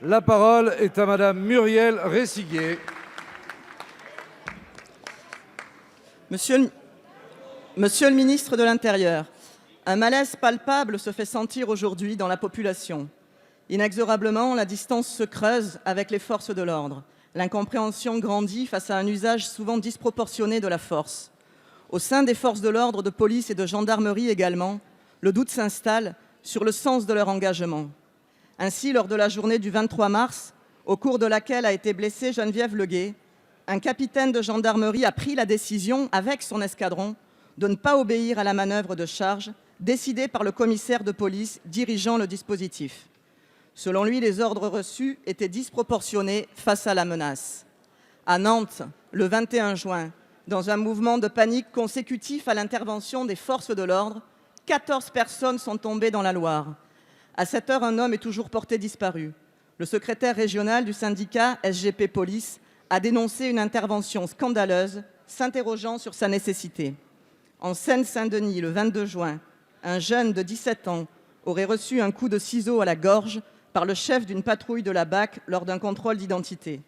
La parole est à Madame Muriel Ressiguier. Monsieur le ministre de l'Intérieur, un malaise palpable se fait sentir aujourd'hui dans la population. Inexorablement, la distance se creuse avec les forces de l'ordre. L'incompréhension grandit face à un usage souvent disproportionné de la force. Au sein des forces de l'ordre, de police et de gendarmerie également, le doute s'installe sur le sens de leur engagement. Ainsi, lors de la journée du 23 mars, au cours de laquelle a été blessée Geneviève Leguet, un capitaine de gendarmerie a pris la décision, avec son escadron, de ne pas obéir à la manœuvre de charge décidée par le commissaire de police dirigeant le dispositif. Selon lui, les ordres reçus étaient disproportionnés face à la menace. À Nantes, le 21 juin, dans un mouvement de panique consécutif à l'intervention des forces de l'ordre, 14 personnes sont tombées dans la Loire. À cette heure, un homme est toujours porté disparu. Le secrétaire régional du syndicat SGP Police a dénoncé une intervention scandaleuse, s'interrogeant sur sa nécessité. En Seine-Saint-Denis, le 22 juin, un jeune de 17 ans aurait reçu un coup de ciseau à la gorge par le chef d'une patrouille de la BAC lors d'un contrôle d'identité.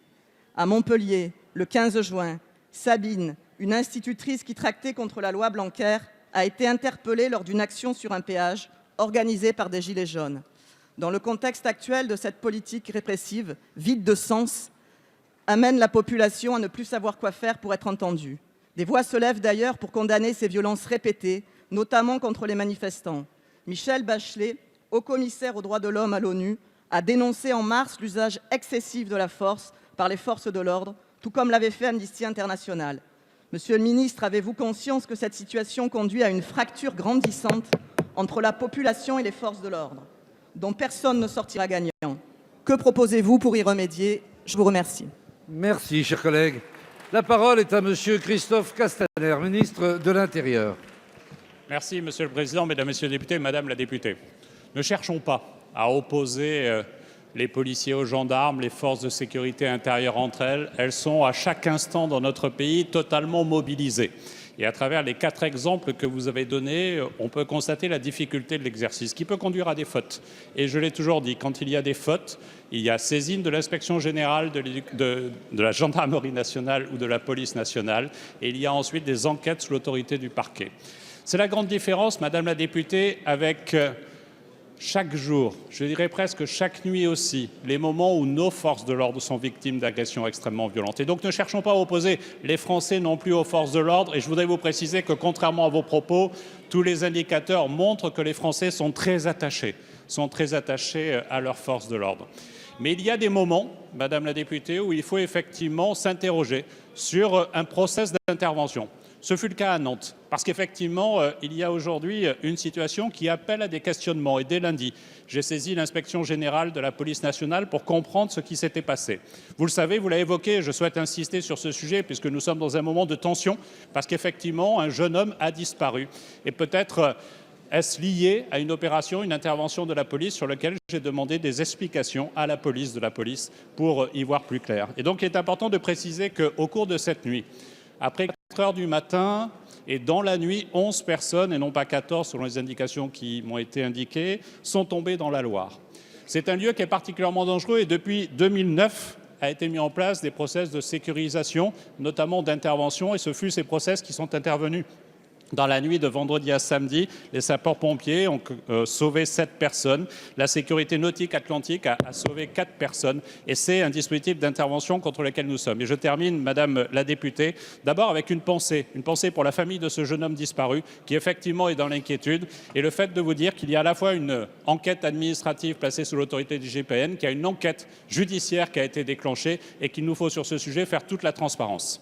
À Montpellier, le 15 juin, Sabine, une institutrice qui tractait contre la loi Blanquer, a été interpellée lors d'une action sur un péage organisée par des Gilets jaunes. Dans le contexte actuel de cette politique répressive, vide de sens, amène la population à ne plus savoir quoi faire pour être entendue. Des voix se lèvent d'ailleurs pour condamner ces violences répétées, notamment contre les manifestants. Michelle Bachelet, haut-commissaire aux droits de l'homme à l'ONU, a dénoncé en mars l'usage excessif de la force par les forces de l'ordre, tout comme l'avait fait Amnesty International. Monsieur le ministre, avez-vous conscience que cette situation conduit à une fracture grandissante entre la population et les forces de l'ordre, dont personne ne sortira gagnant? Que proposez-vous pour y remédier? Je vous remercie. Merci, cher collègue. La parole est à Monsieur Christophe Castaner, ministre de l'Intérieur. Merci, Monsieur le Président, Mesdames, Messieurs les députés, Madame la députée. Ne cherchons pas à opposer les policiers aux gendarmes, les forces de sécurité intérieure entre elles. Elles sont à chaque instant dans notre pays totalement mobilisées. Et à travers les 4 exemples que vous avez donnés, on peut constater la difficulté de l'exercice qui peut conduire à des fautes. Et je l'ai toujours dit, quand il y a des fautes, il y a saisine de l'inspection générale de la gendarmerie nationale ou de la police nationale, et il y a ensuite des enquêtes sous l'autorité du parquet. C'est la grande différence, Madame la députée, avec chaque jour, je dirais presque chaque nuit aussi, les moments où nos forces de l'ordre sont victimes d'agressions extrêmement violentes. Et donc ne cherchons pas à opposer les Français non plus aux forces de l'ordre. Et je voudrais vous préciser que contrairement à vos propos, tous les indicateurs montrent que les Français sont très attachés à leurs forces de l'ordre. Mais il y a des moments, Madame la députée, où il faut effectivement s'interroger sur un process d'intervention. Ce fut le cas à Nantes, parce qu'effectivement, il y a aujourd'hui une situation qui appelle à des questionnements. Et dès lundi, j'ai saisi l'inspection générale de la police nationale pour comprendre ce qui s'était passé. Vous le savez, vous l'avez évoqué, je souhaite insister sur ce sujet, puisque nous sommes dans un moment de tension, parce qu'effectivement, un jeune homme a disparu. Et peut-être est-ce lié à une opération, une intervention de la police sur laquelle j'ai demandé des explications à la police de la police pour y voir plus clair. Et donc, il est important de préciser qu'au cours de cette nuit, après 4 heures du matin et dans la nuit, 11 personnes, et non pas 14 selon les indications qui m'ont été indiquées, sont tombées dans la Loire. C'est un lieu qui est particulièrement dangereux et depuis 2009 a été mis en place des process de sécurisation, notamment d'intervention, et ce fut ces process qui sont intervenus dans la nuit de vendredi à samedi. Les sapeurs-pompiers ont sauvé 7 personnes. La sécurité nautique atlantique a sauvé 4 personnes. Et c'est un dispositif d'intervention contre lequel nous sommes. Et je termine, Madame la députée, d'abord avec une pensée pour la famille de ce jeune homme disparu, qui effectivement est dans l'inquiétude. Et le fait de vous dire qu'il y a à la fois une enquête administrative placée sous l'autorité du GIGN, qu'il y a une enquête judiciaire qui a été déclenchée et qu'il nous faut sur ce sujet faire toute la transparence.